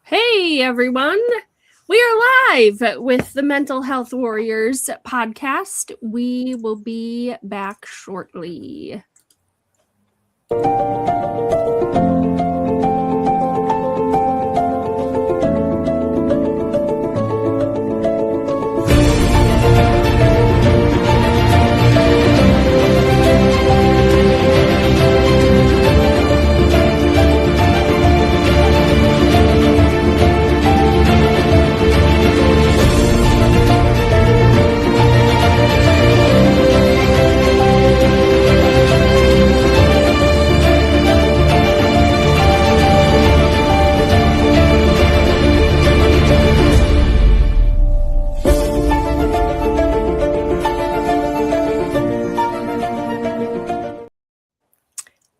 Hey everyone, we are live with the Mental Health Warriors podcast. We will be back shortly.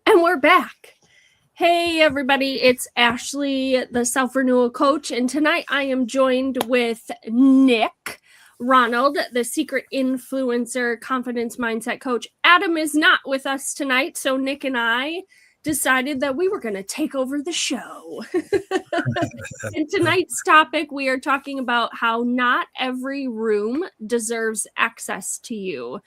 And we're back. Hey everybody, it's Ashley, the self-renewal coach, and tonight I am joined with Nick, Ronald, the secret influencer confidence mindset coach. Adam is not with us tonight, so Nick and I decided that we were going to take over the show. In tonight's topic, we are talking about how not every room deserves access to you.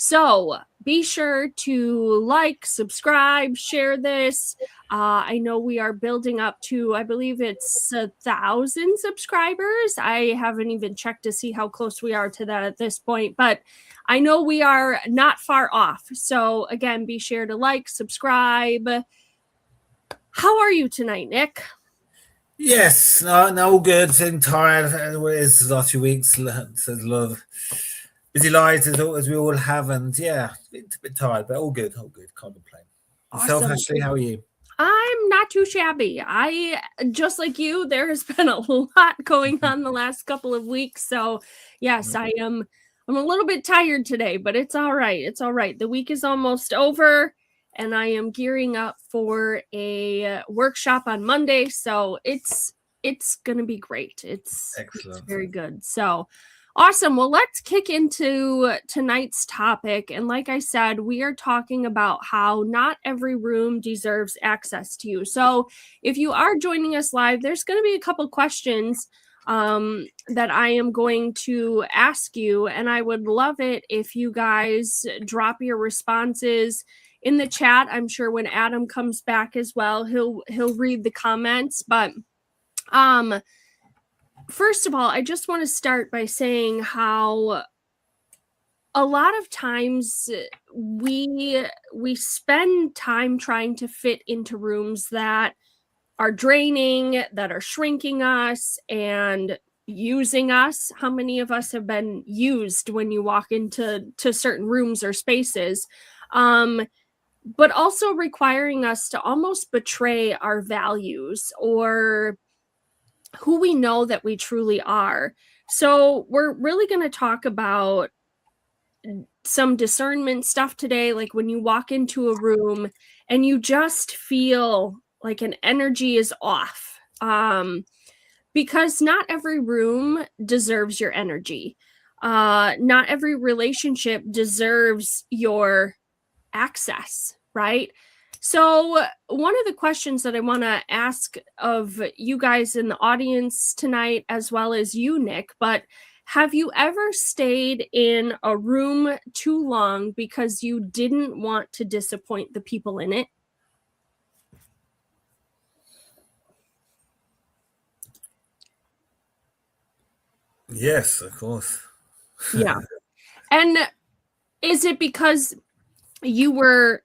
So be sure to like, subscribe, share this. I know we are building up to, I believe it's 1,000 subscribers. I haven't even checked to see how close we are to that at this point, but I know we are not far off. So again, be sure to like, subscribe. How are you tonight, Nick? Yes, no, all good. Feeling tired. It is the last few weeks. There's a lot of busy lives as we all have, and yeah, a bit tired, but all good. Can't complain. Yourself, Awesome. Ashley, how are you? I'm not too shabby. I, just like you, there has been a lot going on the last couple of weeks. So yes, I'm a little bit tired today, but it's all right. It's all right. The week is almost over and I am gearing up for a workshop on Monday. So it's going to be great. It's very good. So awesome. Well, let's kick into tonight's topic. And like I said, we are talking about how not every room deserves access to you. So if you are joining us live, there's going to be a couple questions that I am going to ask you. And I would love it if you guys drop your responses in the chat. I'm sure when Adam comes back as well, he'll read the comments. But first of all, I just want to start by saying how a lot of times we spend time trying to fit into rooms that are draining, that are shrinking us and using us. How many of us have been used when you walk into certain rooms or spaces? But also requiring us to almost betray our values or who we know that we truly are. So we're really going to talk about some discernment stuff today, like when you walk into a room and you just feel like an energy is off, because not every room deserves your energy. Not every relationship deserves your access, right? So one of the questions that I want to ask of you guys in the audience tonight, as well as you, Nick, but have you ever stayed in a room too long because you didn't want to disappoint the people in it? Yes, of course. Yeah. And is it because you were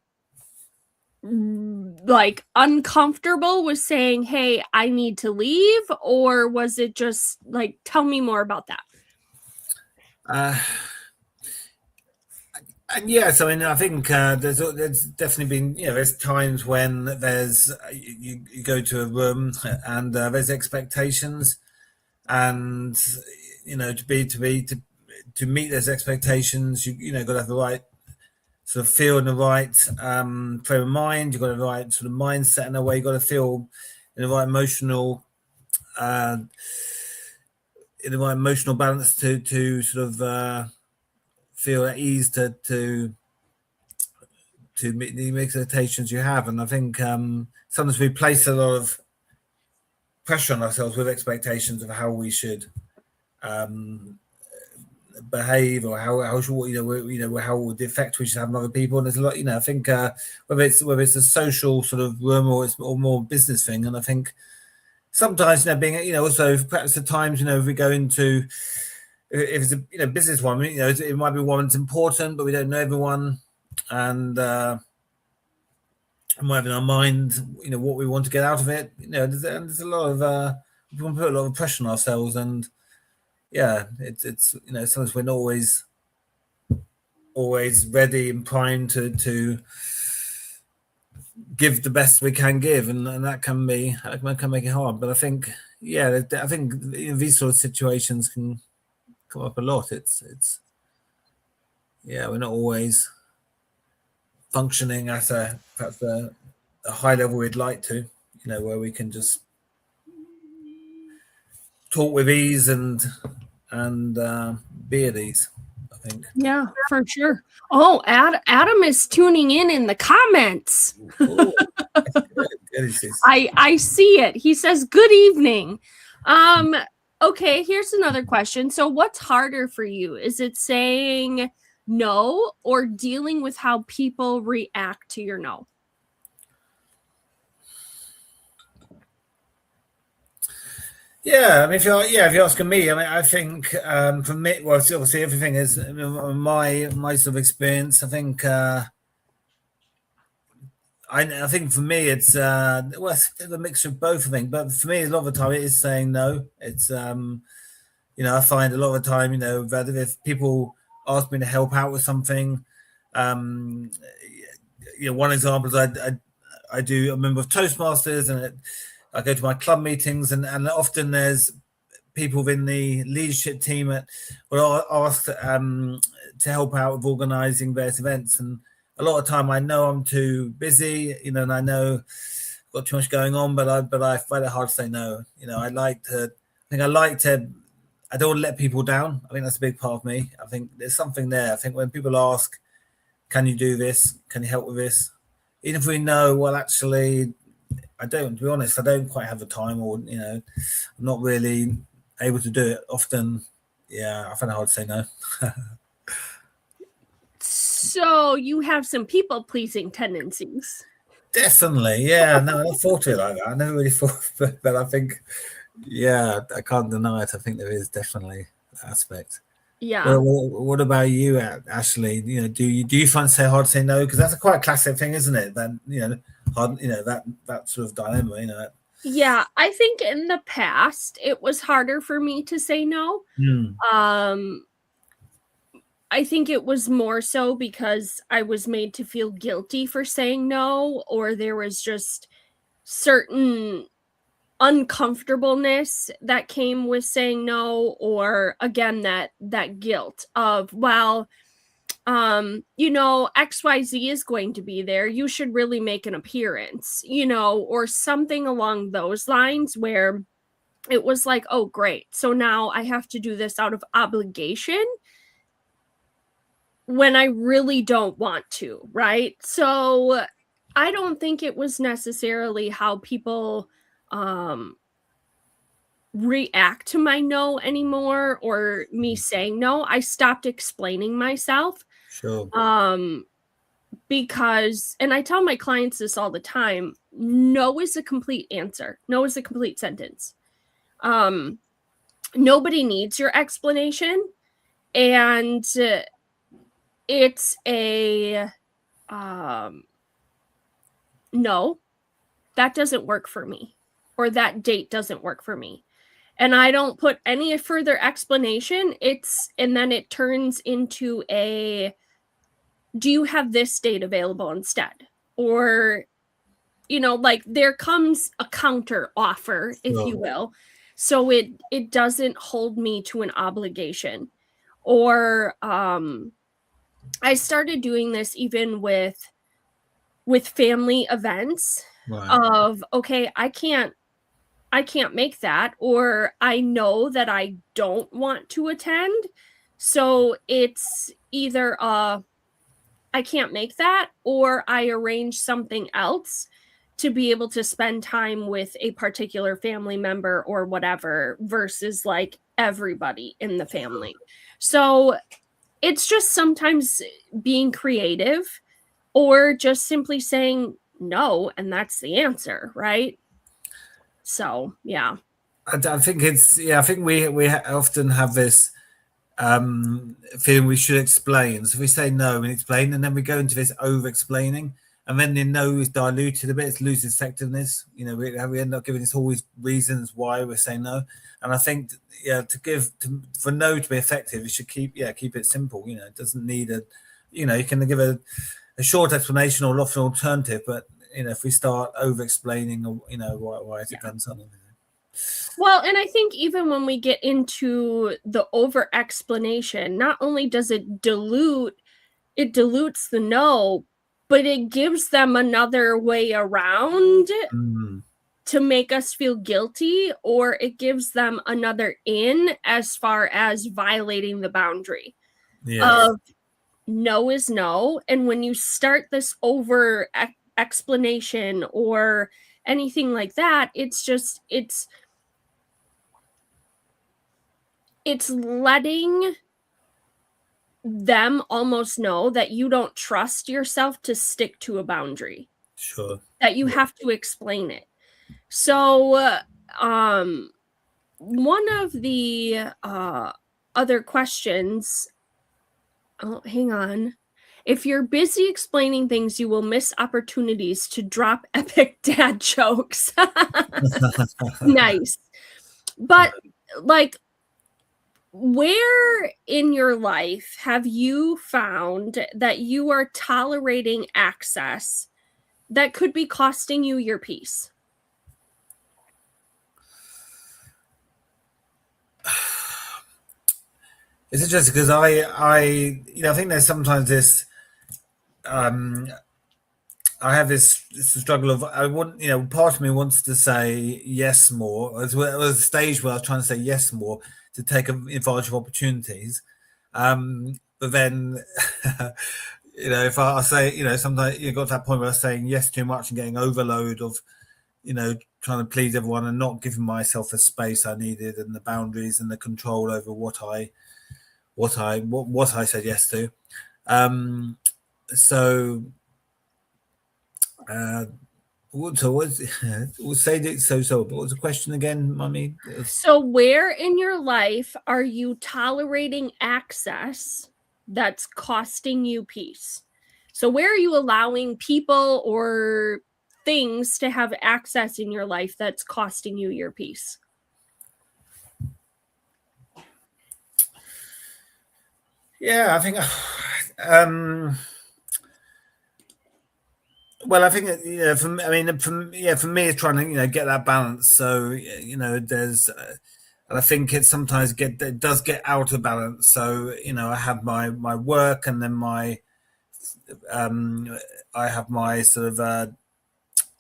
like uncomfortable with saying, hey, I need to leave? Or was it just like, tell me more about that? And yes, I mean, I think there's definitely been, there's times when there's you go to a room and there's expectations, and to meet those expectations, you got to have the right sort of feel in the right frame of mind. You've got the right sort of mindset in a way. You've got to feel in the right emotional balance to sort of feel at ease to meet the expectations you have. And I think sometimes we place a lot of pressure on ourselves with expectations of how we should behave, or how how the effect we should have on other people. And there's a lot, I think whether it's a social sort of room, or it's or more business thing. And I think sometimes, being, also perhaps at times, if we go into, if it's a business one, it might be one that's important, but we don't know everyone, and might have in our mind, what we want to get out of it. There's a lot of we want to put a lot of pressure on ourselves, and it's sometimes we're not always ready and primed to give the best we can give, and that can make it hard. But I think, these sort of situations can come up a lot. It's we're not always functioning at perhaps a high level we'd like to, where we can just talk with ease and be at ease, I think. Yeah, for sure. Oh, Adam is tuning in the comments. Ooh, I see it. He says, "Good evening." Okay, here's another question. So what's harder for you? Is it saying no, or dealing with how people react to your no? Yeah, I mean, if you're asking me, I mean, I think for me, well, obviously everything is my sort of experience. I think I think for me it's it's a mixture of both. I think, but for me, a lot of the time it is saying no. It's I find a lot of the time, that if people ask me to help out with something, one example is I do a member of Toastmasters, and I go to my club meetings, and often there's people within the leadership team will ask to help out with organising various events. And a lot of time I know I'm too busy, and I know I've got too much going on, but I find it hard to say no. I don't want to let people down. I think that's a big part of me. I think there's something there. I think when people ask, can you do this? Can you help with this? Even if we know, well, actually, I don't, to be honest, I don't quite have the time, or, I'm not really able to do it often. Yeah, I find it hard to say no. So you have some people-pleasing tendencies. Definitely, yeah. No, I never thought of it like that. I never really thought of it, but I think, I can't deny it. I think there is definitely that aspect. Yeah. What about you, Ashley? Do you find it hard to say no? Because that's a quite classic thing, isn't it? Then hard, that sort of dilemma. Yeah, I think in the past it was harder for me to say no. I think it was more so because I was made to feel guilty for saying no, or there was just certain uncomfortableness that came with saying no, or again that guilt of, well, XYZ is going to be there, you should really make an appearance, or something along those lines, where it was like, oh great, so now I have to do this out of obligation when I really don't want to, right? So I don't think it was necessarily how people react to my no anymore, or me saying no. I stopped explaining myself. Sure. Because, and I tell my clients this all the time, no is a complete answer. No is a complete sentence. Nobody needs your explanation. And it's a no, that doesn't work for me, or that date doesn't work for me. And I don't put any further explanation. And then it turns into a, do you have this date available instead? Or, like there comes a counter offer, if you will. So it doesn't hold me to an obligation. Or I started doing this even with family events. Right. Of, okay, I can't make that, or I know that I don't want to attend. So it's either I can't make that, or I arrange something else. to be able to spend time with a particular family member or whatever versus like everybody in the family. So it's just sometimes being creative or just simply saying no, and that's the answer, right? So, yeah. I think I think we often have this feeling we should explain. So if we say no and explain, and then we go into this over explaining, and then the no is diluted a bit, it loses effectiveness. We end up giving us all these reasons why we're saying no. And I think for no to be effective, you should keep it simple. It doesn't need you can give a short explanation or offer an alternative, but if we start over explaining, why it's done something. Well, and I think even when we get into the over explanation, not only does it dilutes the no, but it gives them another way around to make us feel guilty, or it gives them another in as far as violating the boundary of no is no. And when you start this over explanation or anything like that, it's letting them almost know that you don't trust yourself to stick to a boundary. Sure. That you have to explain it. So, one of the other questions, hang on. If you're busy explaining things, you will miss opportunities to drop epic dad jokes. Nice. But, like, where in your life have you found that you are tolerating access that could be costing you your peace? It's interesting because I think there's sometimes this I have this struggle of part of me wants to say yes more. There was a stage where I was trying to say yes more to take advantage of opportunities, but then if I say sometimes you got to that point where I was saying yes too much and getting overload of trying to please everyone and not giving myself the space I needed and the boundaries and the control over what I said yes to. What was the question again, Mummy? So where in your life are you tolerating access that's costing you peace? So where are you allowing people or things to have access in your life that's costing you your peace? Yeah, I think well, I think for me, it's trying to get that balance. So there's, and I think it sometimes it does get out of balance. So I have my work, and then I have my sort of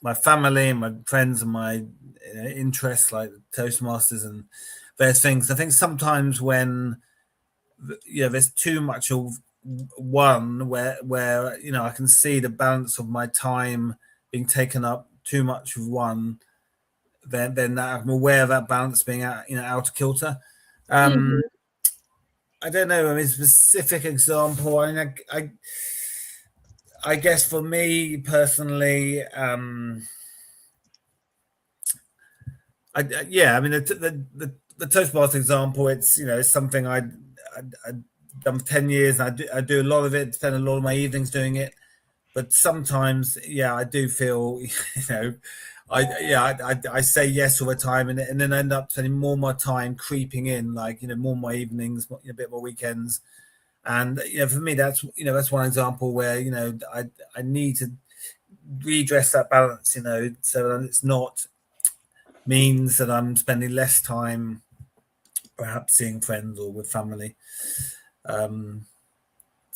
my family and my friends and my interests like Toastmasters and various things. I think sometimes when there's too much of one where I can see the balance of my time being taken up too much of one, then I'm aware of that balance being out of kilter. I don't know. I mean, specific example. I guess for me personally, the Toastmaster example. It's it's something I've done for 10 years. And I do a lot of it. Spend a lot of my evenings doing it. But sometimes, I do feel, I say yes all the time, and then end up spending more of my time creeping in, like more of my evenings, a bit more weekends. And for me, that's one example where I need to redress that balance, so that it's not means that I'm spending less time perhaps seeing friends or with family. So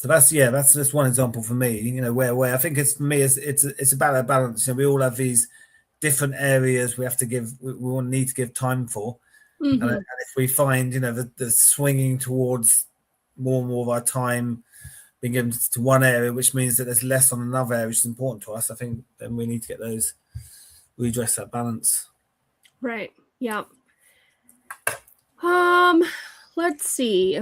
that's just one example for me, where I think it's for me it's about that balance. We all have these different areas we all need to give time for. And if we find the swinging towards more and more of our time being given to one area, which means that there's less on another area which is important to us, I think then we need to get those redress that balance. Right. Yeah. Let's see.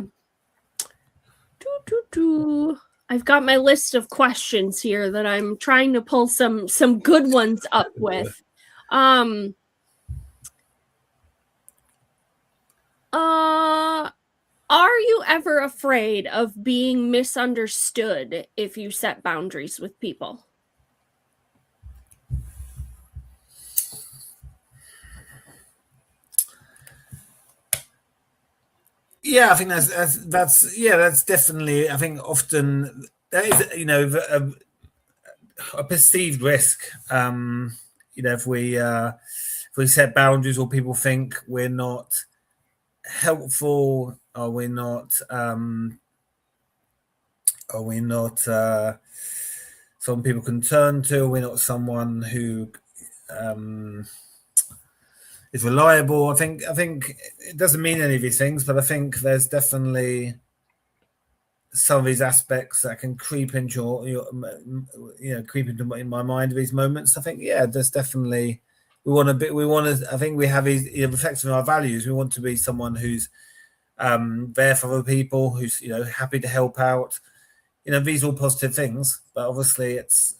I've got my list of questions here that I'm trying to pull some good ones up with. Are you ever afraid of being misunderstood if you set boundaries with people? Yeah, I think that's definitely. I think often that is a perceived risk. If we set boundaries, or people think we're not helpful, or we're not someone people can turn to, we're not someone who is reliable. I think it doesn't mean any of these things, but I think there's definitely some of these aspects that can creep into in my mind of these moments. I think there's definitely I think we have these reflecting our values. We want to be someone who's there for other people, who's happy to help out. These are all positive things, but obviously it's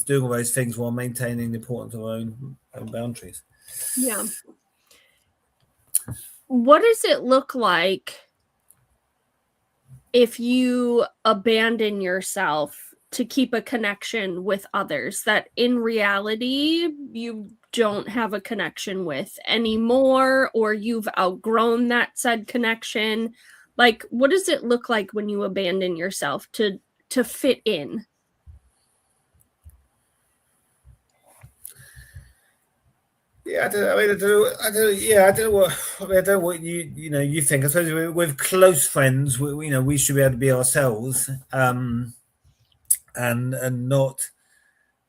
doing all those things while maintaining the importance of our own boundaries. Yeah. What does it look like if you abandon yourself to keep a connection with others that in reality you don't have a connection with anymore, or you've outgrown that said connection? Like, what does it look like when you abandon yourself to fit in? Yeah, I don't know what you think. I suppose with close friends, we should be able to be ourselves, and not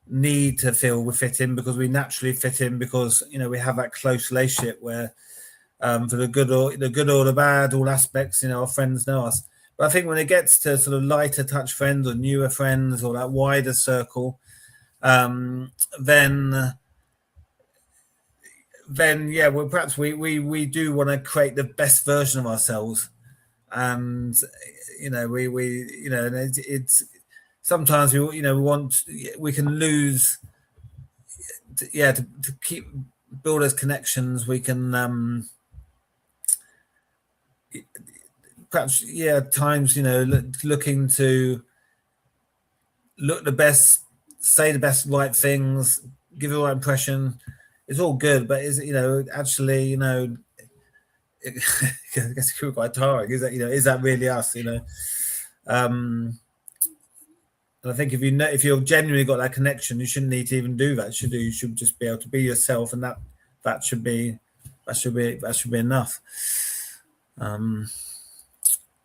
need to feel we fit in, because we naturally fit in, because we have that close relationship where, for the good or the bad, all aspects, our friends know us. But I think when it gets to sort of lighter touch friends or newer friends or that wider circle, then well, perhaps we do want to create the best version of ourselves, and it's sometimes we can lose to keep build those connections. We can perhaps times looking to look the best, say the best right things, give the right impression. It's all good, but actually I guess it could be quite tiring. Is that really us? And I think if you've genuinely got that connection, you shouldn't need to even do that. You should just be able to be yourself, and that should be enough.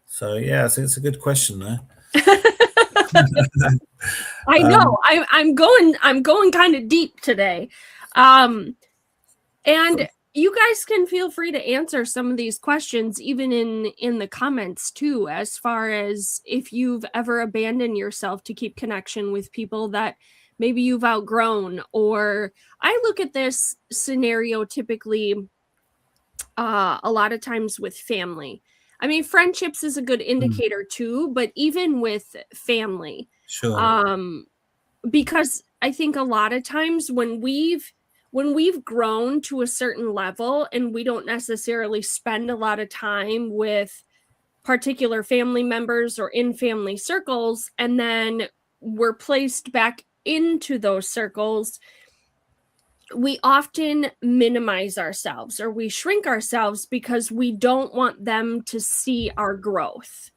So it's a good question there. I know. I'm going kind of deep today. And you guys can feel free to answer some of these questions even in the comments too, as far as if you've ever abandoned yourself to keep connection with people that maybe you've outgrown. Or I look at this scenario typically a lot of times with family. I mean, friendships is a good indicator too, but even with family. Sure. Because I think a lot of times when we've grown to a certain level and we don't necessarily spend a lot of time with particular family members or in family circles, and then we're placed back into those circles, we often minimize ourselves or we shrink ourselves because we don't want them to see our growth,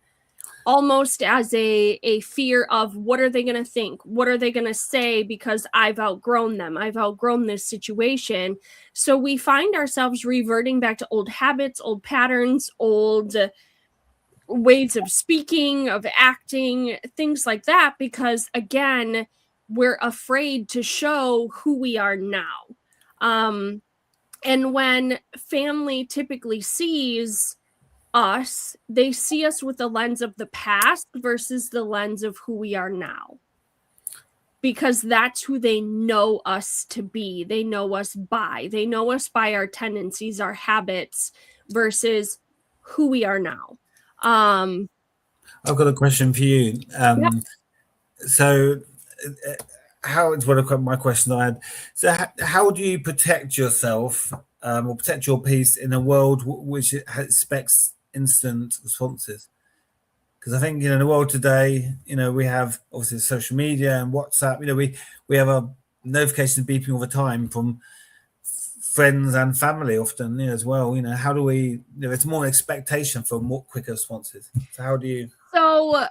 almost as a fear of what are they going to think? What are they going to say? Because I've outgrown them. I've outgrown this situation. So we find ourselves reverting back to old habits, old patterns, old ways of speaking, of acting, things like that, because again, we're afraid to show who we are now. And when family typically sees us, they see us with the lens of the past versus the lens of who we are now. because that's who they know us to be. They know us by. They know us by our tendencies, our habits, versus who we are now. I've got a question for you. Yep. So, how it's one of my questions I had. So, how do you protect yourself or protect your peace in a world which expects instant responses? Because I think in the world today, we have obviously social media and WhatsApp. We have a notification beeping all the time from friends and family often as well. How do we? It's more expectation for more quicker responses. So how do you? So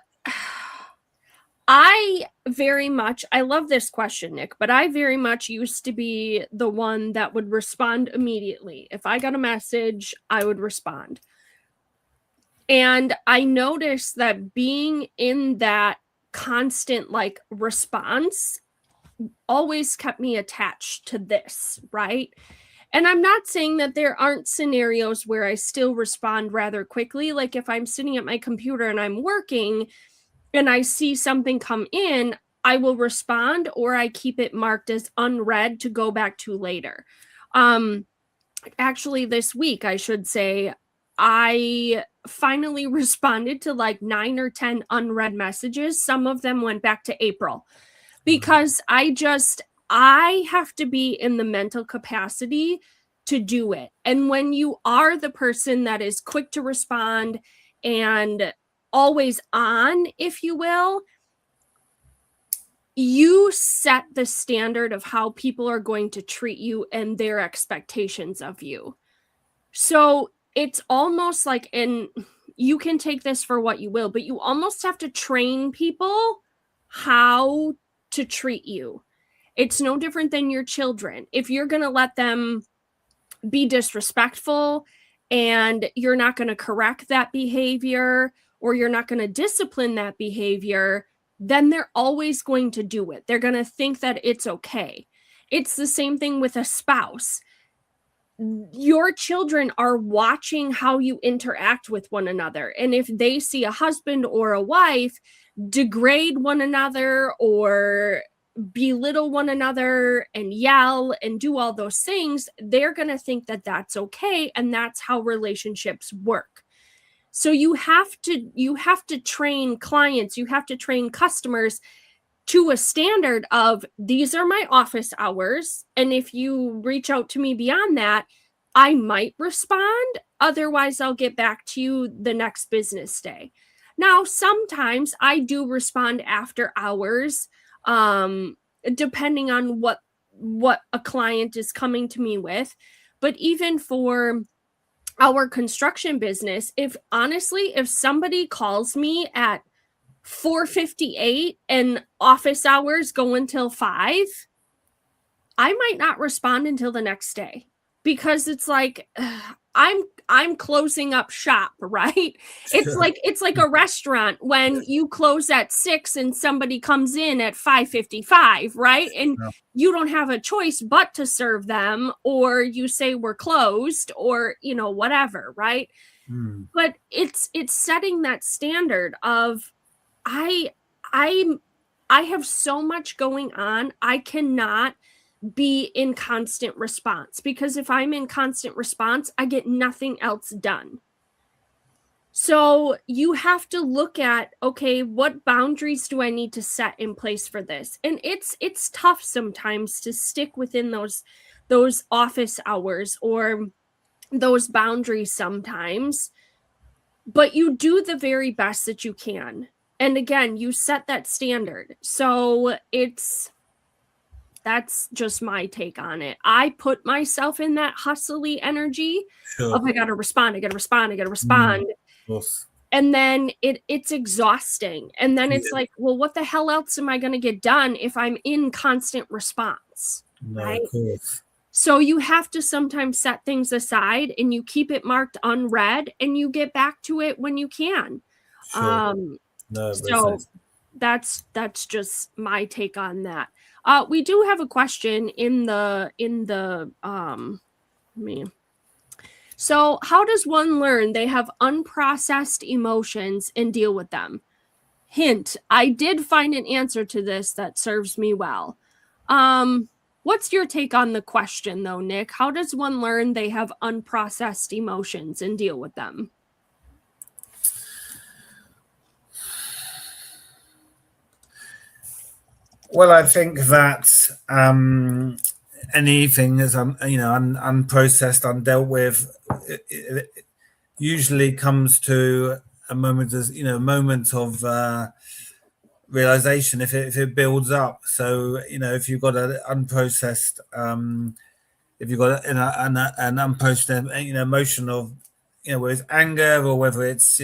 I love this question, Nick, but I very much used to be the one that would respond immediately. If I got a message, I would respond. And I noticed that being in that constant response always kept me attached to this, right? And I'm not saying that there aren't scenarios where I still respond rather quickly. Like if I'm sitting at my computer and I'm working and I see something come in, I will respond, or I keep it marked as unread to go back to later. Actually, this week, I should say, I finally responded to 9 or 10 unread messages. Some of them went back to April because I have to be in the mental capacity to do it. And when you are the person that is quick to respond and always on, if you will, you set the standard of how people are going to treat you and their expectations of you. So it's almost like, and you can take this for what you will, but you almost have to train people how to treat you. It's no different than your children. If you're going to let them be disrespectful and you're not going to correct that behavior, or you're not going to discipline that behavior, then they're always going to do it. They're going to think that it's okay. It's the same thing with a spouse. Your children are watching how you interact with one another. And if they see a husband or a wife degrade one another or belittle one another and yell and do all those things, they're going to think that that's okay. And that's how relationships work. So you have to train clients, you have to train customers to a standard of, these are my office hours. And if you reach out to me beyond that, I might respond. Otherwise, I'll get back to you the next business day. Now, sometimes I do respond after hours, depending on what a client is coming to me with. But even for our construction business, if somebody calls me at 4:58 and office hours go until 5, I might not respond until the next day, because it's like I'm closing up shop, right? It's like a restaurant when you close at 6 and somebody comes in at 5:55, right? And you don't have a choice but to serve them, or you say we're closed, or whatever, right? But it's setting that standard of, I have so much going on. I cannot be in constant response, because if I'm in constant response, I get nothing else done. So you have to look at, okay, what boundaries do I need to set in place for this? And it's tough sometimes to stick within those office hours or those boundaries sometimes, but you do the very best that you can. And again, you set that standard. So that's just my take on it. I put myself in that hustly energy of, I gotta respond. And then it's exhausting. And then it's like, well, what the hell else am I going to get done if I'm in constant response? Right? Of course. So you have to sometimes set things aside and you keep it marked unread and you get back to it when you can. So that's just my take on that. We do have a question in the So how does one learn they have unprocessed emotions and deal with them? Hint, I did find an answer to this that serves me well. What's your take on the question, though, Nick? How does one learn they have unprocessed emotions and deal with them? Well, I think that anything that's unprocessed, undealt with, it usually comes to a moment of realization if it builds up. So if you've got an unprocessed if you've got an unprocessed emotion of whether it's anger or whether it's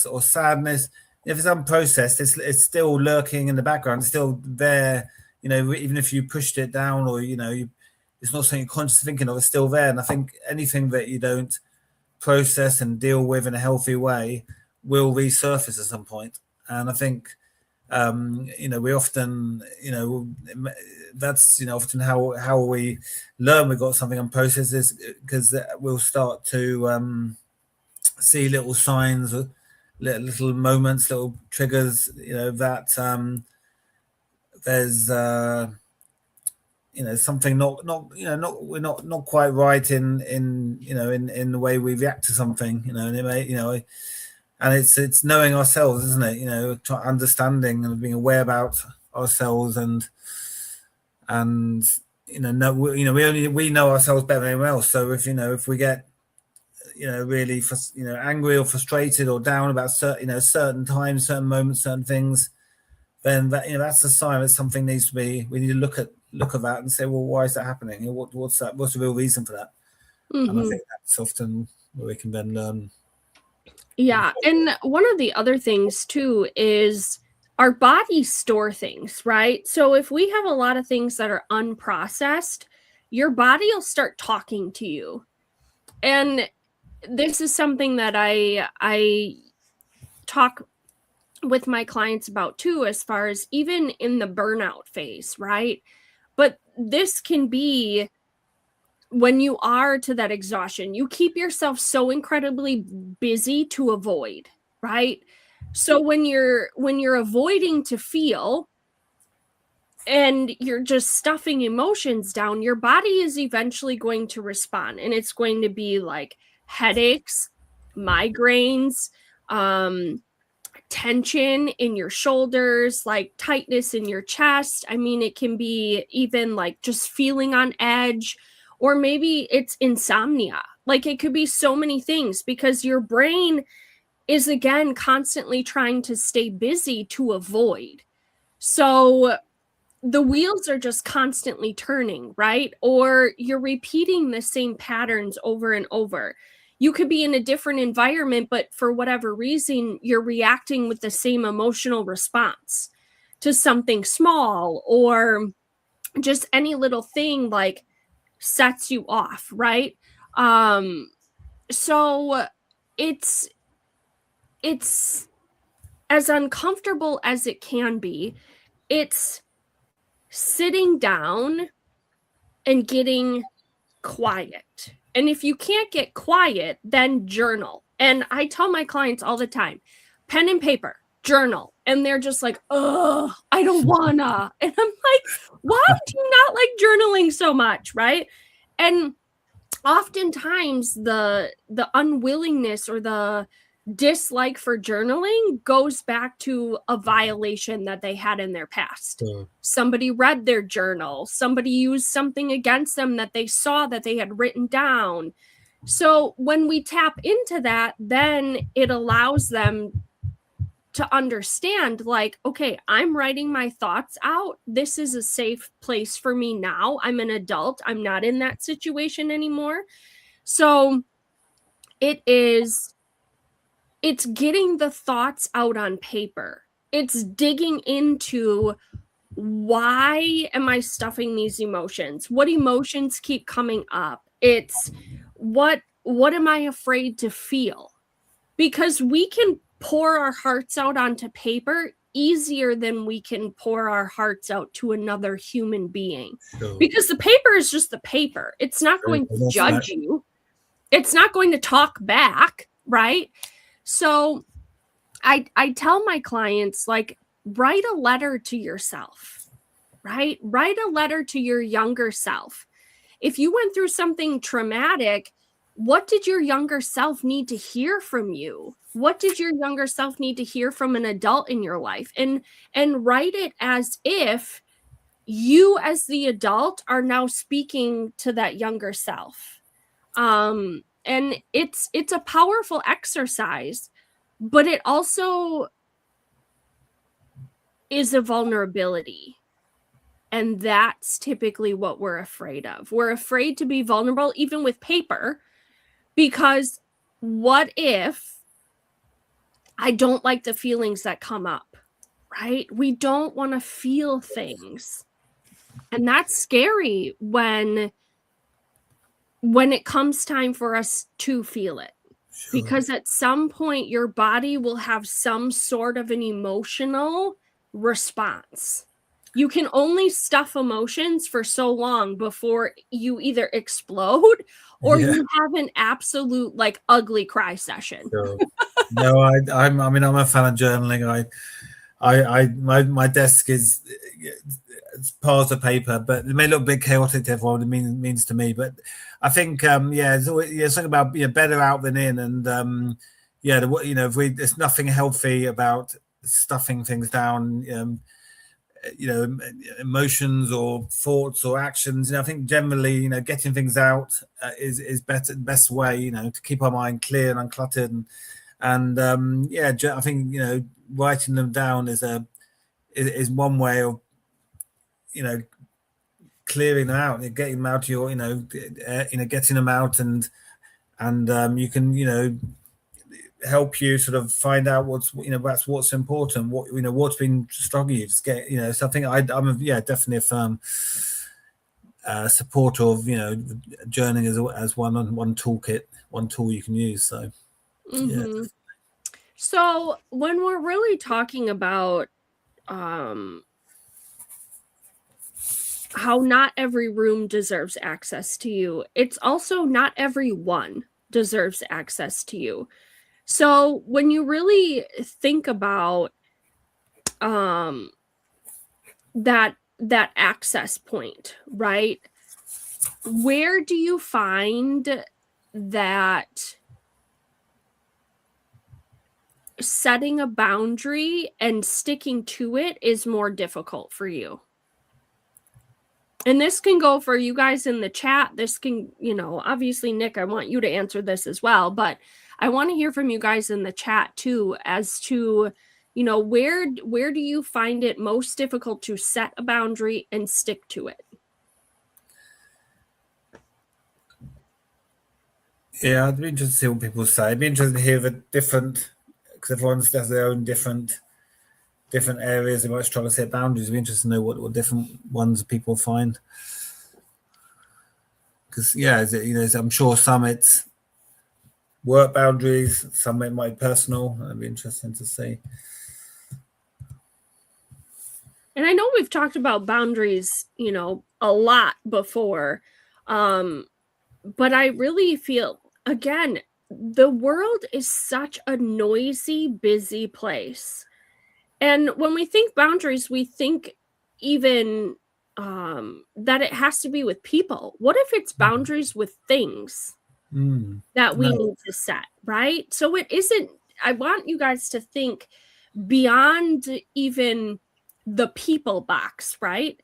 or sadness, if it's unprocessed, it's still lurking in the background, it's still there, even if you pushed it down, or it's not something you're consciously thinking of, it's still there. And I think anything that you don't process and deal with in a healthy way will resurface at some point. And I think we often, that's often how we learn we've got something unprocessed, is because we'll start to see little signs, little moments, little triggers, that there's something we're not quite right in the way we react to something, and it may, and it's knowing ourselves, isn't it? Understanding and being aware about ourselves, and we know ourselves better than anyone else. So if we get really angry or frustrated or down about certain times, certain moments, certain things, then that's a sign that something needs to be. We need to look at that and say, well, why is that happening? What's that? What's the real reason for that? Mm-hmm. And I think that's often where we can then learn. Yeah, and one of the other things too is our bodies store things, right? So if we have a lot of things that are unprocessed, your body will start talking to you. And this is something that I talk with my clients about too, as far as even in the burnout phase, right? But this can be when you are to that exhaustion, you keep yourself so incredibly busy to avoid, right? So when you're avoiding to feel and you're just stuffing emotions down, your body is eventually going to respond, and it's going to be like headaches, migraines, tension in your shoulders, like tightness in your chest. I mean, it can be even like just feeling on edge, or maybe it's insomnia. Like it could be so many things, because your brain is again constantly trying to stay busy to avoid. So the wheels are just constantly turning, right? Or you're repeating the same patterns over and over. You could be in a different environment, but for whatever reason, you're reacting with the same emotional response to something small, or just any little thing like sets you off, right? So it's as uncomfortable as it can be. It's sitting down and getting quiet. And if you can't get quiet, then journal. And I tell my clients all the time, pen and paper, journal. And they're just like, oh, I don't wanna. And I'm like, why do you not like journaling so much, right? And oftentimes the unwillingness or the dislike for journaling goes back to a violation that they had in their past. Somebody read their journal, somebody used something against them that they saw that they had written down. So when we tap into that, then it allows them to understand, like, okay, I'm writing my thoughts out. This is a safe place for me now. I'm an adult. I'm not in that situation anymore. So it's getting the thoughts out on paper. It's digging into, why am I stuffing these emotions? What emotions keep coming up? It's what am I afraid to feel? Because we can pour our hearts out onto paper easier than we can pour our hearts out to another human being. Sure. Because the paper is just the paper. It's not going to judge you. It's not going to talk back, right? So I tell my clients, like, write a letter to yourself, right? Write a letter to your younger self. If you went through something traumatic, what did your younger self need to hear from you? What did your younger self need to hear from an adult in your life? And write it as if you as the adult are now speaking to that younger self. And it's a powerful exercise, but it also is a vulnerability. And that's typically what we're afraid of. We're afraid to be vulnerable, even with paper, because what if I don't like the feelings that come up, right? We don't want to feel things. And that's scary when it comes time for us to feel it. Sure. Because at some point, your body will have some sort of an emotional response. You can only stuff emotions for so long before you either explode or you have an absolute, like, ugly cry session. Sure. No, I'm a fan of journaling. My desk is it's piles of paper, but it may look a bit chaotic to everyone. It means to me, but I think it's always, something about better out than in, and there's nothing healthy about stuffing things down. Emotions or thoughts or actions. I think generally, getting things out is best way, to keep our mind clear and uncluttered, and I think writing them down is one way of clearing them out, getting them out to your getting them out, and you can help you sort of find out that's what's important, what's been struggling you to get something. I'm definitely a firm supporter of journaling as one toolkit, one tool you can use. So So when we're really talking about how not every room deserves access to you, it's also not everyone deserves access to you. So when you really think about that access point, right? Where do you find that setting a boundary and sticking to it is more difficult for you? And this can go for you guys in the chat. This can, obviously, Nick, I want you to answer this as well, but I want to hear from you guys in the chat too, as to, where do you find it most difficult to set a boundary and stick to it? Yeah, I'd be interested to see what people say. I'd be interested to hear the different, because everyone has their own different areas they might struggle to set boundaries. It'd be interesting to know what different ones people find. Because I'm sure some it's work boundaries, some it might be personal. It'd be interesting to see. And I know we've talked about boundaries, a lot before, but I really feel, again, the world is such a noisy, busy place. And when we think boundaries, we think even that it has to be with people. What if it's boundaries with things that we need to set, right? So it isn't, I want you guys to think beyond even the people box, right?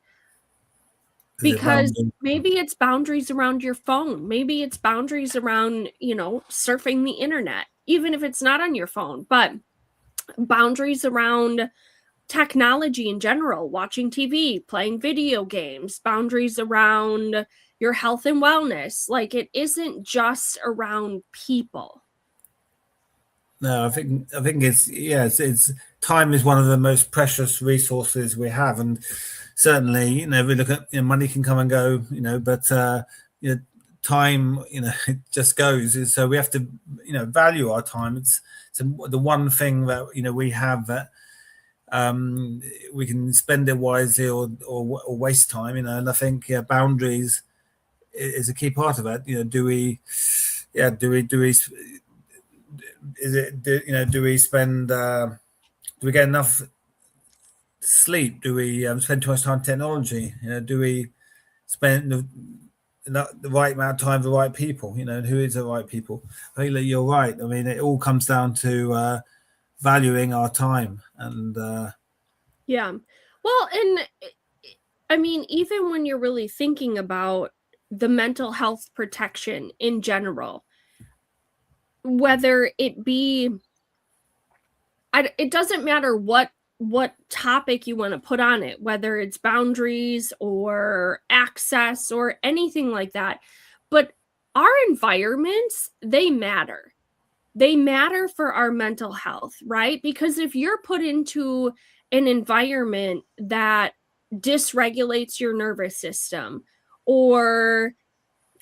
Because maybe it's boundaries around your phone. Maybe it's boundaries around, surfing the internet, even if it's not on your phone, but boundaries around technology in general, watching TV, playing video games, boundaries around your health and wellness. Like, it isn't just around people. No, I think it's time is one of the most precious resources we have, and certainly, we look at money can come and go, but time, it just goes. So we have to, value our time. It's the one thing that we have that we can spend it wisely or waste time, and I think boundaries is a key part of that. Do we is it, do we spend, do we get enough sleep? Do we spend too much time on technology? Do we spend the right amount of time with the right people? And who is the right people? I think that you're right. I mean, it all comes down to valuing our time. And yeah. Well, and I mean, even when you're really thinking about the mental health protection in general, whether it be, it doesn't matter what topic you want to put on it, whether it's boundaries or access or anything like that. But our environments, they matter. They matter for our mental health, right? Because if you're put into an environment that dysregulates your nervous system or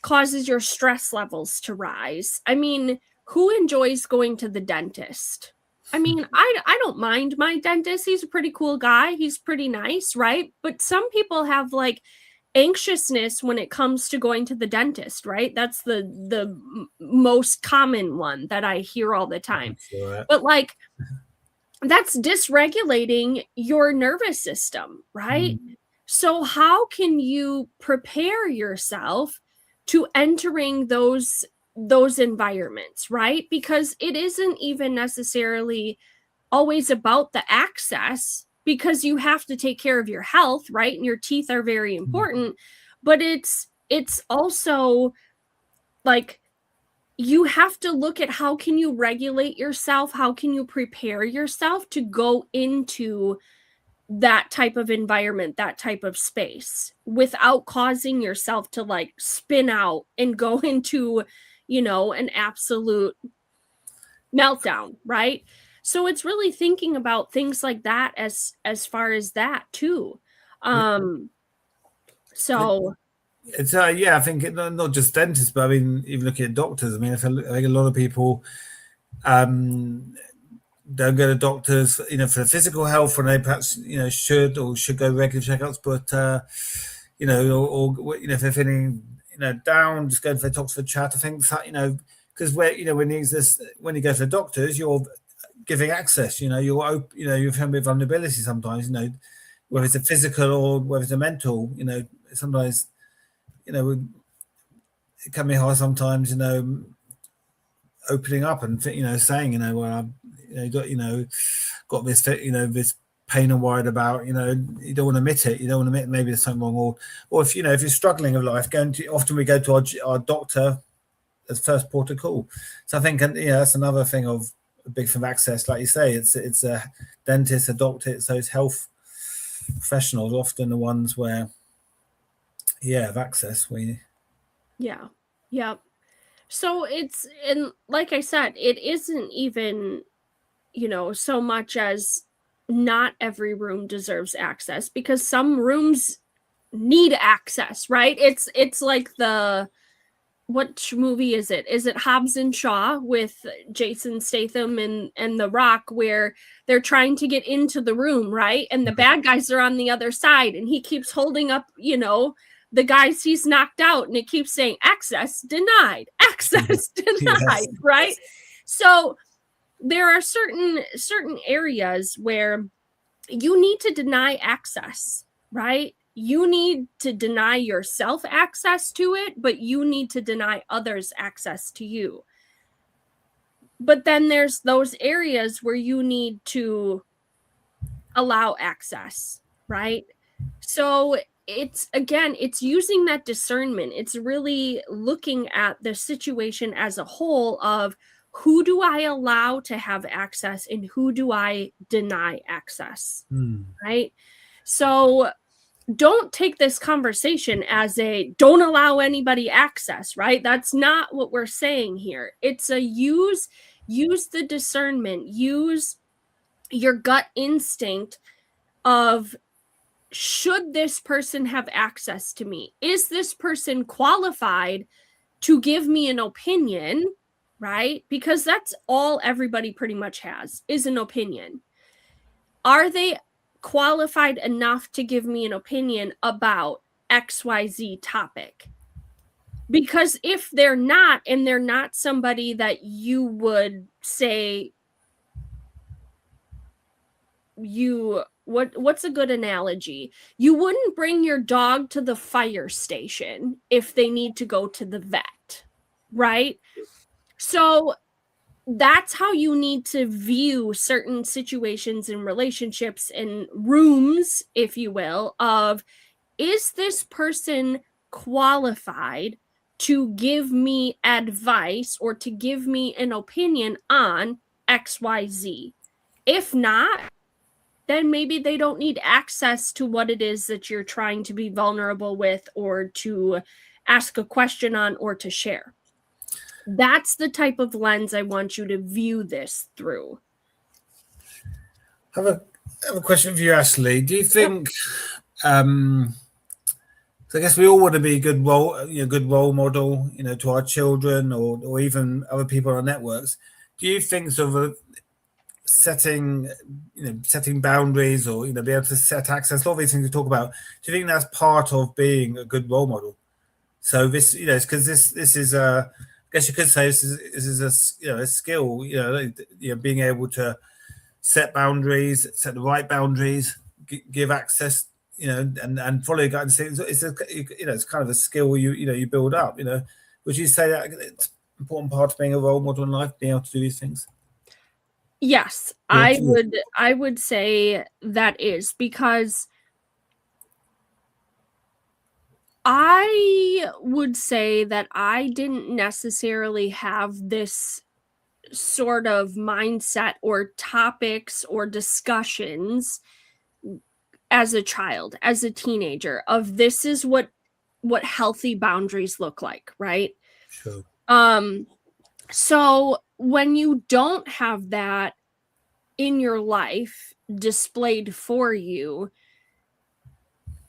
causes your stress levels to rise, I mean, who enjoys going to the dentist? I mean, I don't mind my dentist. He's a pretty cool guy. He's pretty nice, right? But some people have like anxiousness when it comes to going to the dentist, right? That's the most common one that I hear all the time. sure. But like that's dysregulating your nervous system, right? So how can you prepare yourself to entering those environments, right? Because it isn't even necessarily always about the access, because you have to take care of your health, right? And your teeth are very important, but it's also like you have to look at how can you regulate yourself, how can you prepare yourself to go into that type of environment, that type of space, without causing yourself to like spin out and go into, an absolute meltdown, right? So it's really thinking about things like that as far as that too. So It's I think not just dentists, but I mean, even looking at doctors. I mean, I think a lot of people don't go to doctors, for physical health when they perhaps should go regular checkups, but or if they're feeling down, just go for a talks for chat. I think because when you go to the doctors, you're giving access. You're familiar with vulnerability sometimes. Whether it's a physical or whether it's a mental. Sometimes it can be hard sometimes. Opening up and saying well got this this pain I'm worried about. You don't want to admit it. You don't want to admit maybe there's something wrong, or if if you're struggling with life, often we go to our doctor as first port of call. So I think that's another thing of a big thing of access. Like you say, it's a dentist, a doctor. It's those health professionals, often the ones where have access. yeah. So it's, and like I said, it isn't even so much as not every room deserves access, because some rooms need access, right? It's like what movie is it? Is it Hobbs and Shaw with Jason Statham and The Rock, where they're trying to get into the room, right? And the bad guys are on the other side, and he keeps holding up, the guys he's knocked out, and it keeps saying access denied, access denied, right? So there are certain areas where you need to deny access, right? You need to deny yourself access to it, but you need to deny others access to you. But then there's those areas where you need to allow access, right? So it's using that discernment. It's really looking at the situation as a whole of who do I allow to have access and who do I deny access, right? So don't take this conversation as a don't allow anybody access, right? That's not what we're saying here. It's a use the discernment, use your gut instinct of, should this person have access to me? Is this person qualified to give me an opinion, right? Because that's all everybody pretty much has, is an opinion. Are they qualified enough to give me an opinion about XYZ topic? Because if they're not, and they're not somebody that you would say what's a good analogy? You wouldn't bring your dog to the fire station if they need to go to the vet, right? So that's how you need to view certain situations and relationships and rooms, if you will, of, is this person qualified to give me advice or to give me an opinion on XYZ? If not, then maybe they don't need access to what it is that you're trying to be vulnerable with, or to ask a question on, or to share. That's the type of lens I want you to view this through. I have a question for you, Ashley. Do you think, so I guess we all want to be a good role model, to our children or even other people on our networks. Do you think sort of setting boundaries, or be able to set access, a lot of these things we talk about, do you think that's part of being a good role model? So this, because this is I guess you could say this is a skill, being able to set boundaries, set the right boundaries, give access, and follow guidance. It's kind of a skill you build up. Would you say that it's an important part of being a role model in life, being able to do these things? Yes, I would say that is, because I would say that I didn't necessarily have this sort of mindset or topics or discussions as a child, as a teenager, of this is what healthy boundaries look like, right? Sure. So when you don't have that in your life displayed for you,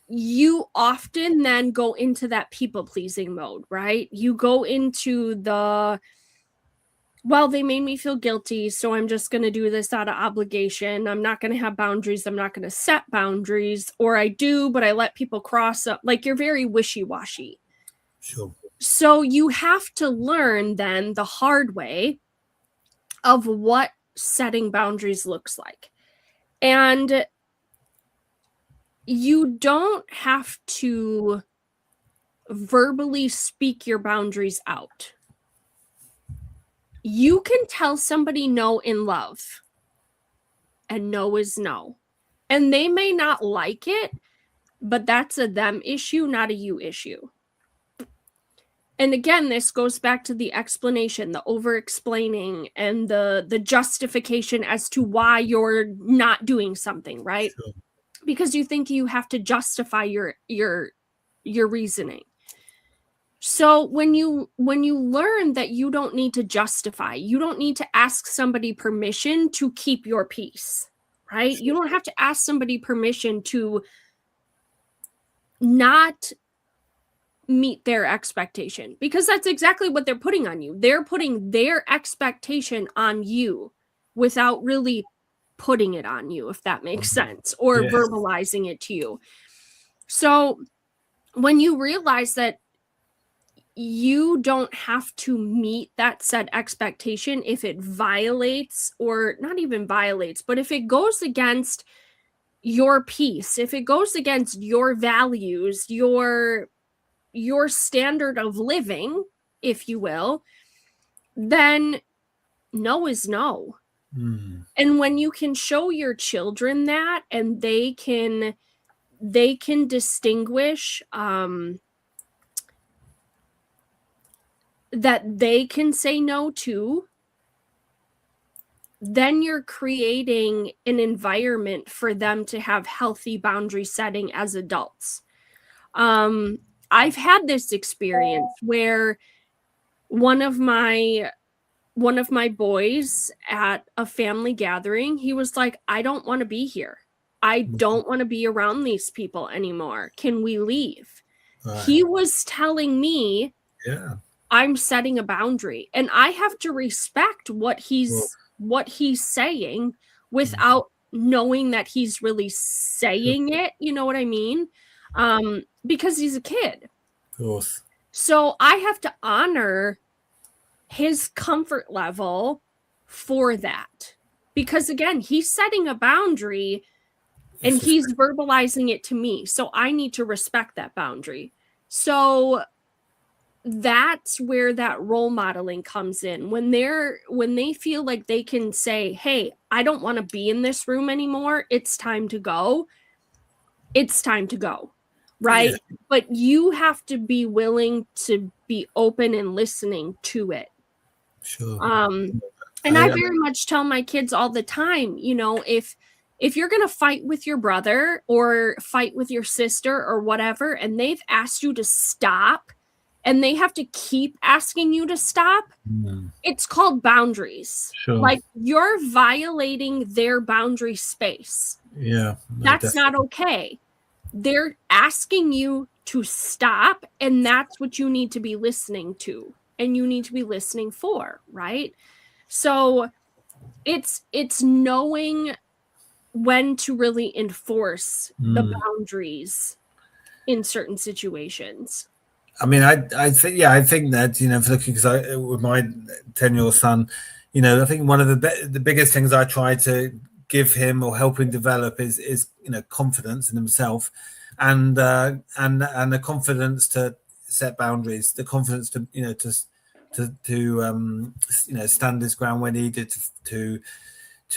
you often then go into that people-pleasing mode, right? You go into well, they made me feel guilty, so I'm just going to do this out of obligation. I'm not going to have boundaries. I'm not going to set boundaries, or I do, but I let people cross up. Like, you're very wishy-washy. Sure. So you have to learn then the hard way of what setting boundaries looks like. And you don't have to verbally speak your boundaries out. You can tell somebody no in love, and no is no. And they may not like it, but that's a them issue, not a you issue. And again, this goes back to the explanation, the over-explaining, and the justification as to why you're not doing something, right? Sure. Because you think you have to justify your reasoning. So when you learn that you don't need to justify, you don't need to ask somebody permission to keep your peace, right? You don't have to ask somebody permission to not meet their expectation, because that's exactly what they're putting on you. They're putting their expectation on you without really putting it on you, if that makes sense, or Yes. verbalizing it to you. So when you realize that you don't have to meet that said expectation if it violates, or not even violates, but if it goes against your peace, if it goes against your values, your standard of living, if you will, then no is no. And when you can show your children that, and they can distinguish that they can say no to, then you're creating an environment for them to have healthy boundary setting as adults. I've had this experience where one of my boys at a family gathering, he was like, I don't want to be here. I don't want to be around these people anymore. Can we leave? Right. He was telling me, I'm setting a boundary, and I have to respect what he's saying without knowing that he's really saying it. You know what I mean? Because he's a kid. Of course. So I have to honor his comfort level for that. Because again, he's setting a boundary and he's verbalizing it to me. So I need to respect that boundary. So that's where that role modeling comes in. When they feel like they can say, "Hey, I don't want to be in this room anymore. It's time to go." It's time to go. Right? Yeah. But you have to be willing to be open and listening to it. Sure. And I very much tell my kids all the time, if you're going to fight with your brother or fight with your sister or whatever, and they've asked you to stop and they have to keep asking you to stop, it's called boundaries. Sure. Like you're violating their boundary space. Yeah. That's not okay. They're asking you to stop, and that's what you need to be listening to, and you need to be listening for, right? So it's knowing when to really enforce the boundaries in certain situations. I mean, I think that, for looking, because with my 10-year-old son, I think one of the biggest things I try to give him or help him develop is confidence in himself, and the confidence to set boundaries, the confidence to stand his ground when needed, to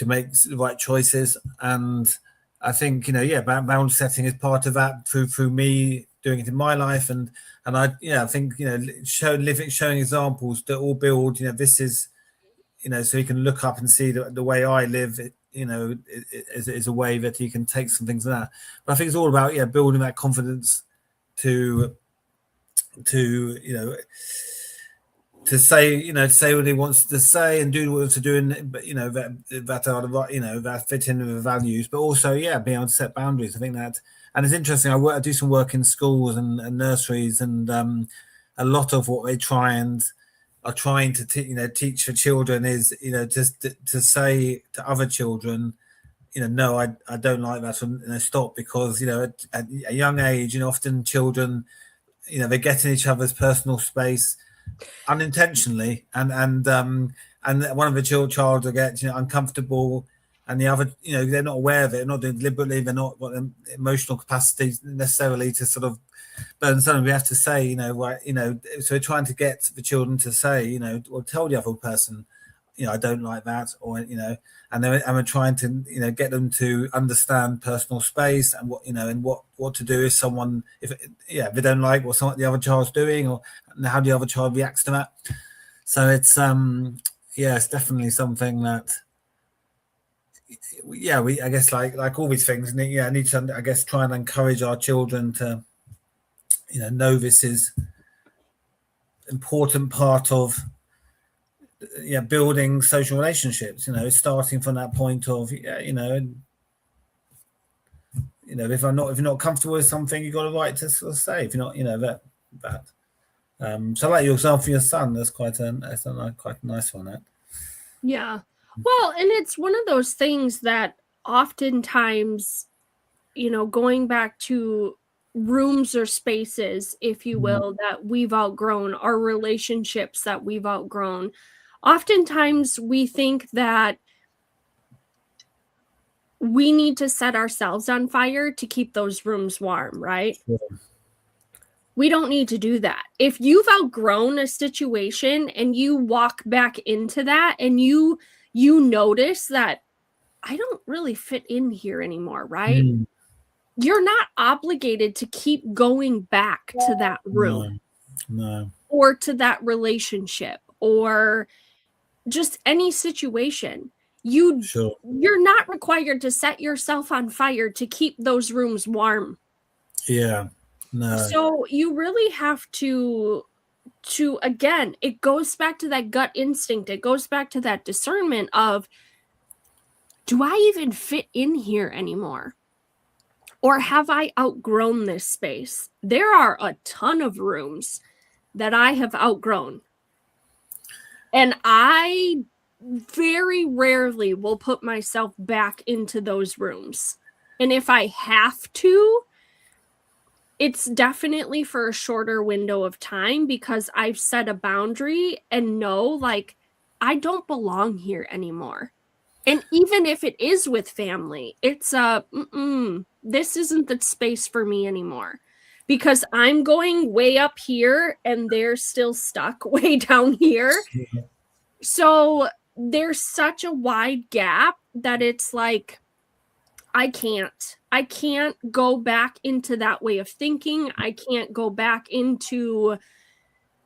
make the right choices. And I think boundary setting is part of that through me doing it in my life, and I think showing examples that all build this is so he can look up and see the way I live, is a way that he can take some things like that. But I think it's all about building that confidence to say what he wants to say and do what he wants to do, but that are the right, that fit in with the values, but also being able to set boundaries. I think that, and it's interesting. I do some work in schools and nurseries, and a lot of what they are trying to teach for children is just to say to other children, no, I don't like that, and stop, because at a young age, often children, they get in each other's personal space unintentionally, and one of the child will get uncomfortable, and the other, they're not aware of it, not doing it deliberately, they're not got the emotional capacity necessarily to sort of burn something. We have to say, so we're trying to get the children to say, or tell the other person, I don't like that, or and we're trying to get them to understand personal space, and what to do if someone, if they don't like what the other child's doing, or how the other child reacts to that. So it's it's definitely something that we I guess like all these things, need to, I guess, try and encourage our children to know this is important part of building social relationships, starting from that point of if you're not comfortable with something, you've got a right to sort of say, if you're not that so like your example for your son, that's quite a nice one, that. Yeah. Well, and it's one of those things that oftentimes, going back to rooms or spaces, if you will, that we've outgrown, our relationships that we've outgrown. Oftentimes we think that we need to set ourselves on fire to keep those rooms warm, right? Yeah. We don't need to do that. If you've outgrown a situation and you walk back into that and you notice that I don't really fit in here anymore, right? You're not obligated to keep going back to that room. No. Or to that relationship, or just any situation. Sure. You're not required to set yourself on fire to keep those rooms warm. Yeah. No. So you really have to again, it goes back to that gut instinct. It goes back to that discernment of, do I even fit in here anymore? Or have I outgrown this space? There are a ton of rooms that I have outgrown. And I very rarely will put myself back into those rooms. And if I have to, It's definitely for a shorter window of time because I've set a boundary and know, like, I don't belong here anymore. And even if it is with family, it's this isn't the space for me anymore because I'm going way up here and they're still stuck way down here. So there's such a wide gap that it's like, I can't go back into that way of thinking. I can't go back into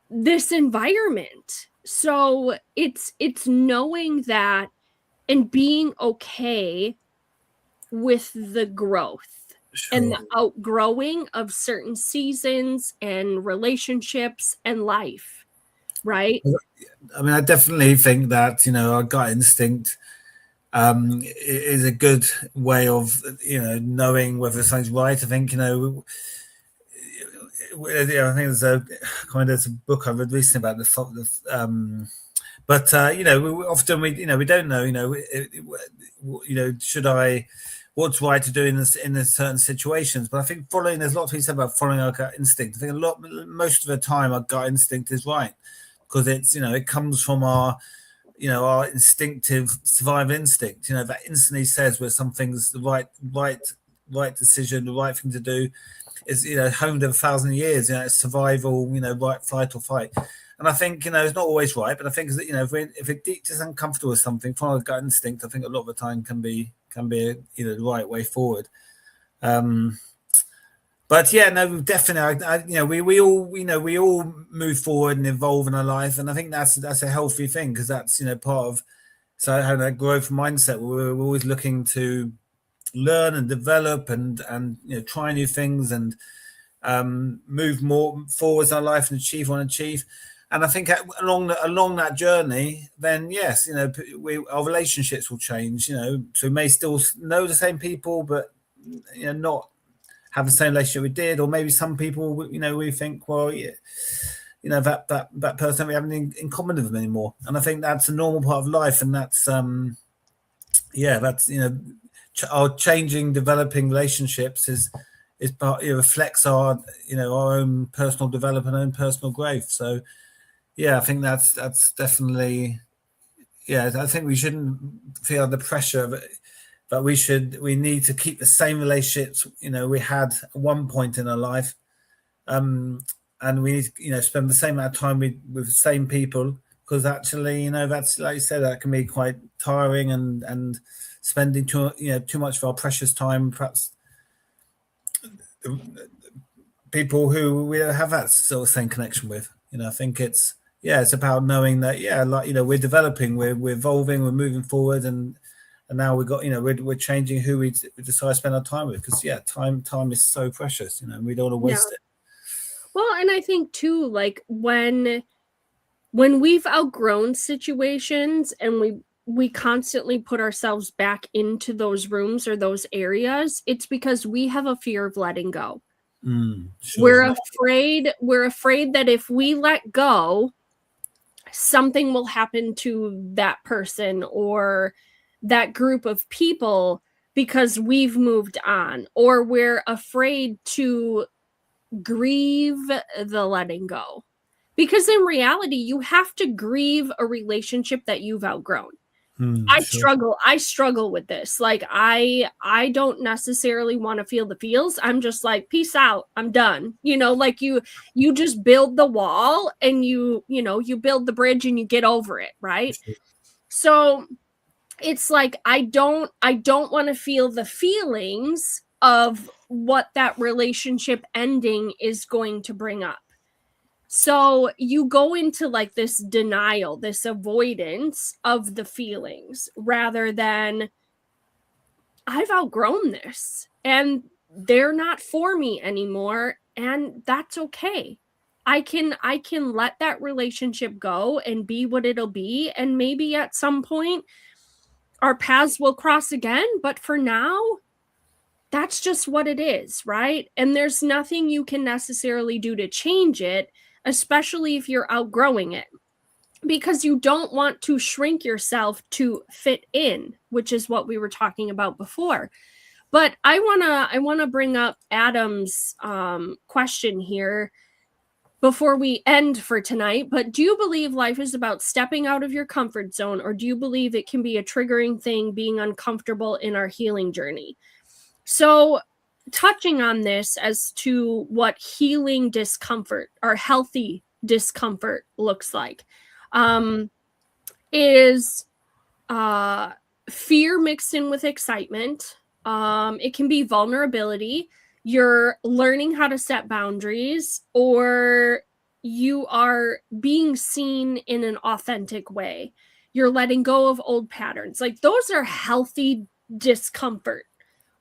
this environment. So it's knowing that and being okay with the growth and Sure. the outgrowing of certain seasons and relationships and life, right? I mean, I definitely think that, our gut instinct is a good way of, knowing whether something's right. I think, I think there's a book I read recently about but often we don't know, should I, what's right to do in certain situations. But I think there's a lot of things said about following our gut instinct. I think most of the time our gut instinct is right because it's, it comes from our instinctive survival instinct, that instantly says where something's the right decision, the right thing to do. Is, honed over 1,000 years. It's survival, right, flight or fight. And I think, it's not always right, but I think that, if it just uncomfortable with something, follow gut instinct, I think a lot of the time can be the right way forward. But yeah, no, definitely. We all move forward and evolve in our life, and I think that's a healthy thing because that's part of having that growth mindset. We're always looking to learn and develop and try new things and move more forwards in our life and want to achieve. And I think along that journey, then yes, our relationships will change. So we may still know the same people, but not have the same relationship we did, or maybe some people, we think, well, yeah, that person we have in common with them anymore. And I think that's a normal part of life, and that's that's our changing, developing relationships is part, reflects our our own personal development, own personal growth. So yeah, I think that's definitely, I think we shouldn't feel the pressure of it, but we need to keep the same relationships we had at one point in our life, and we need to spend the same amount of time with the same people, because actually that's, like you said, that can be quite tiring and spending too much of our precious time, perhaps people who we don't have that sort of same connection with. I think it's about knowing that we're developing, we're evolving, we're moving forward, and now we've got we're changing who we decide to spend our time with, because time is so precious, and we don't want to waste it. Well, and I think too, like when we've outgrown situations and we constantly put ourselves back into those rooms or those areas, it's because we have a fear of letting go. Sure. We're afraid that if we let go, something will happen to that person or that group of people because we've moved on, or we're afraid to grieve the letting go. Because in reality, you have to grieve a relationship that you've outgrown. Sure. I struggle with this. Like I don't necessarily want to feel the feels. I'm just like, peace out. I'm done. Like you just build the wall and you build the bridge and you get over it, right? Sure. So it's like I don't want to feel the feelings of what that relationship ending is going to bring up. So you go into like this denial, this avoidance of the feelings, rather than, I've outgrown this and they're not for me anymore, and that's okay. I can let that relationship go and be what it'll be, and maybe at some point our paths will cross again, but for now, that's just what it is, right? And there's nothing you can necessarily do to change it, especially if you're outgrowing it, because you don't want to shrink yourself to fit in, which is what we were talking about before. But I wanna bring up Adam's question here before we end for tonight. But do you believe life is about stepping out of your comfort zone, or do you believe it can be a triggering thing being uncomfortable in our healing journey? So, touching on this as to what healing discomfort or healthy discomfort looks like, is uh, fear mixed in with excitement. It can be vulnerability. You're learning how to set boundaries, or you are being seen in an authentic way. You're letting go of old patterns. Like, those are healthy discomfort,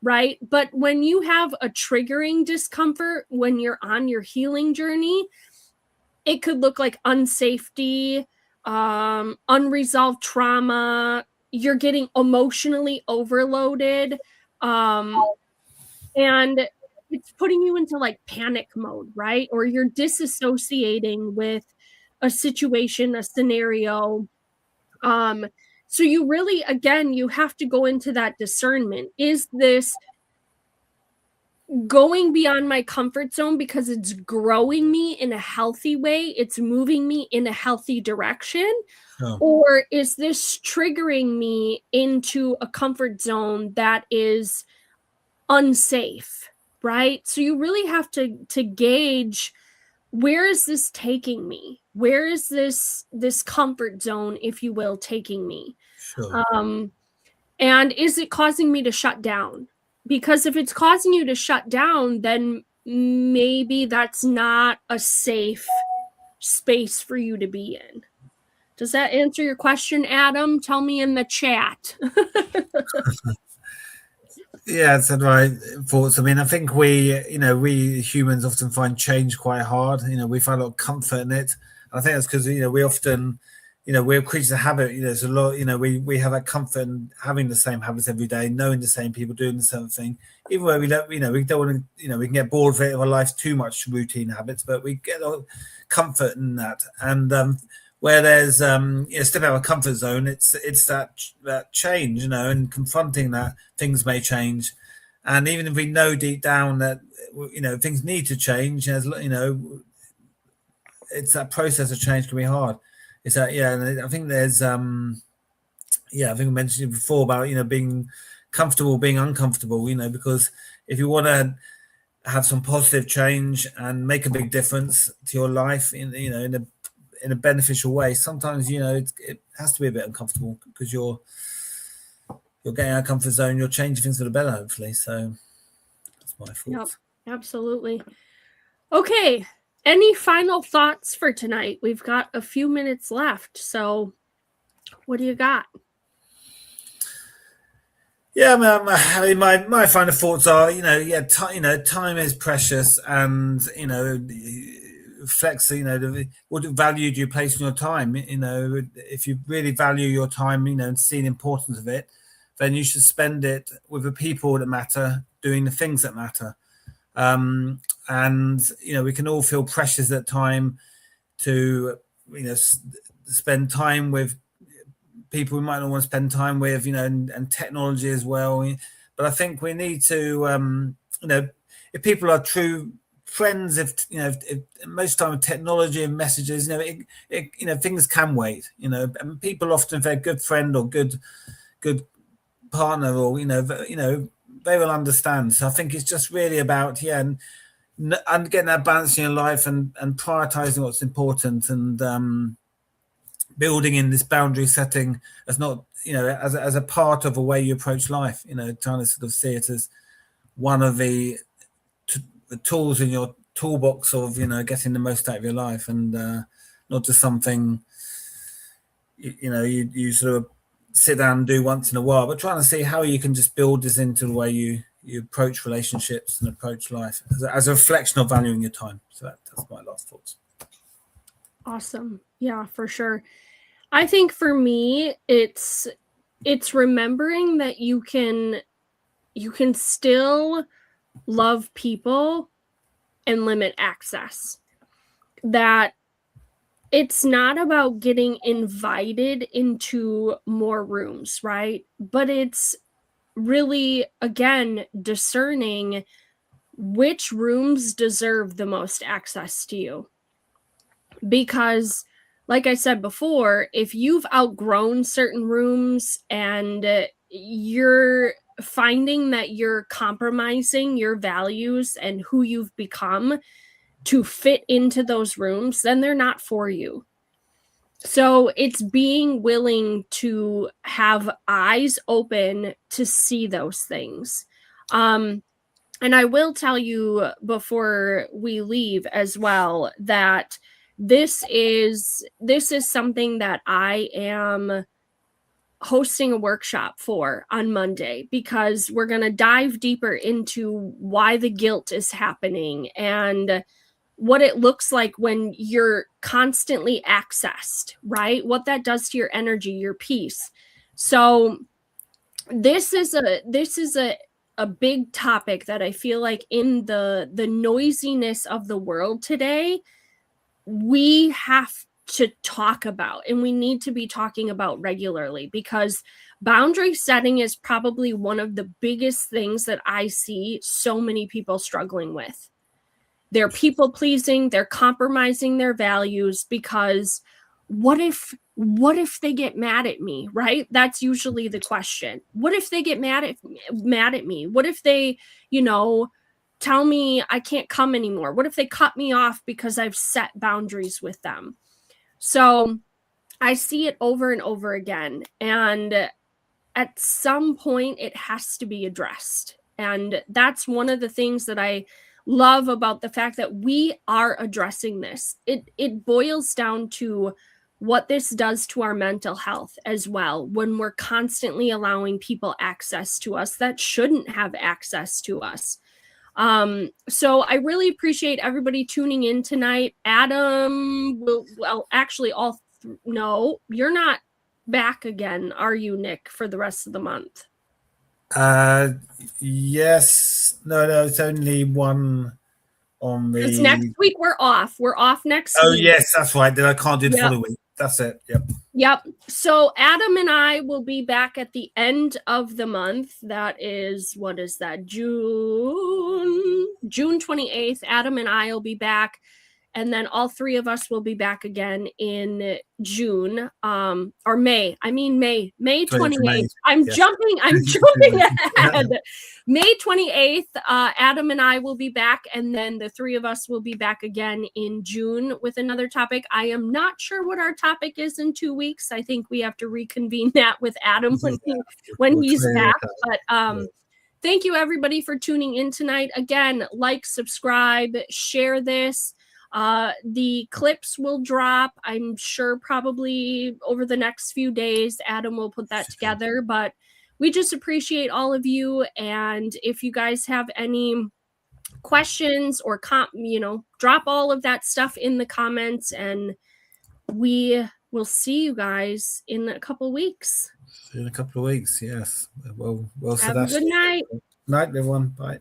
right? But when you have a triggering discomfort when you're on your healing journey, it could look like unsafety, unresolved trauma. You're getting emotionally overloaded, and it's putting you into like panic mode, right? Or you're disassociating with a situation, a scenario. So you really, again, you have to go into that discernment. Is this going beyond my comfort zone because it's growing me in a healthy way? It's moving me in a healthy direction? Sure. Or is this triggering me into a comfort zone that is unsafe, right? So you really have to gauge, where is this taking me? Where is this comfort zone, if you will, taking me? Sure. And is it causing me to shut down? Because if it's causing you to shut down, then maybe that's not a safe space for you to be in. Does that answer your question, Adam? Tell me in the chat. Yeah, that's right. Thoughts. I mean, I think we humans often find change quite hard. We find a lot of comfort in it. And I think that's because we often, we're creatures of habit. There's a lot. We have that comfort in having the same habits every day, knowing the same people, doing the same thing. Even though we don't, we don't want to, we can get bored of it. Our life's too much routine habits, but we get a lot of comfort in that. And where there's step out of a comfort zone, it's that change, and confronting that things may change. And even if we know deep down that things need to change, as it's that process of change can be hard. It's that, and I think there's I think I mentioned it before about being comfortable being uncomfortable, because if you want to have some positive change and make a big difference to your life in a beneficial way, sometimes it has to be a bit uncomfortable, because you're getting out of comfort zone, you're changing things for the better, hopefully. So that's my thoughts. Yep, absolutely. Okay, any final thoughts for tonight? We've got a few minutes left, so what do you got? Yeah, I mean, my final thoughts are, time is precious, and reflects, what value do you place on your time? If you really value your time, and see the importance of it, then you should spend it with the people that matter, doing the things that matter. And we can all feel pressures at time to spend time with people we might not want to spend time with, and technology as well. But I think we need to, if people are true friends, if most time with technology and messages, things can wait. And people often, if they're a good friend or good partner, or they will understand. So I think it's just really about and getting that balance in your life, and prioritizing what's important, and building in this boundary setting as not as a part of a way you approach life, trying to sort of see it as one of the tools in your toolbox of getting the most out of your life, and not just something you sort of sit down and do once in a while, but trying to see how you can just build this into the way you approach relationships and approach life as a reflection of valuing your time. So that's my last thoughts. Awesome. Yeah, for sure. I think for me, it's remembering that you can still love people and limit access. That it's not about getting invited into more rooms, right? But it's really, again, discerning which rooms deserve the most access to you. Because, like I said before, if you've outgrown certain rooms and you're finding that you're compromising your values and who you've become to fit into those rooms, then they're not for you. So it's being willing to have eyes open to see those things. And I will tell you before we leave as well that this is something that I am hosting a workshop for on Monday, because we're going to dive deeper into why the guilt is happening and what it looks like when you're constantly accessed, right? What that does to your energy, your peace. So this is a big topic that I feel like in the noisiness of the world today, we have to talk about, and we need to be talking about regularly, because boundary setting is probably one of the biggest things that I see so many people struggling with. They're people pleasing, they're compromising their values because what if they get mad at me, right? That's usually the question. What if they get mad at me? What if they, tell me I can't come anymore? What if they cut me off because I've set boundaries with them? So I see it over and over again. And at some point, it has to be addressed. And that's one of the things that I love about the fact that we are addressing this. It boils down to what this does to our mental health as well, when we're constantly allowing people access to us that shouldn't have access to us. So I really appreciate everybody tuning in tonight. Adam no, you're not back again, are you, Nick, for the rest of the month? Yes. No, it's only one on the... Because next week we're off. We're off next week. Oh, yes, that's right. Then I can't do the following week. That's it. Yep. So Adam and I will be back at the end of the month. That is, what is that? June 28th. Adam and I will be back. And then all three of us will be back again in June, or May. I mean, May 28th. I'm jumping ahead. May 28th, Adam and I will be back. And then the three of us will be back again in June with another topic. I am not sure what our topic is in 2 weeks. I think we have to reconvene that with Adam when he's back. But thank you, everybody, for tuning in tonight. Again, like, subscribe, share this. The clips will drop, I'm sure, probably over the next few days. Adam will put that together, but we just appreciate all of you. And if you guys have any questions or drop all of that stuff in the comments, and we will see you guys in a couple weeks. In a couple of weeks, yes. Well, have a good night. Night, everyone. Bye.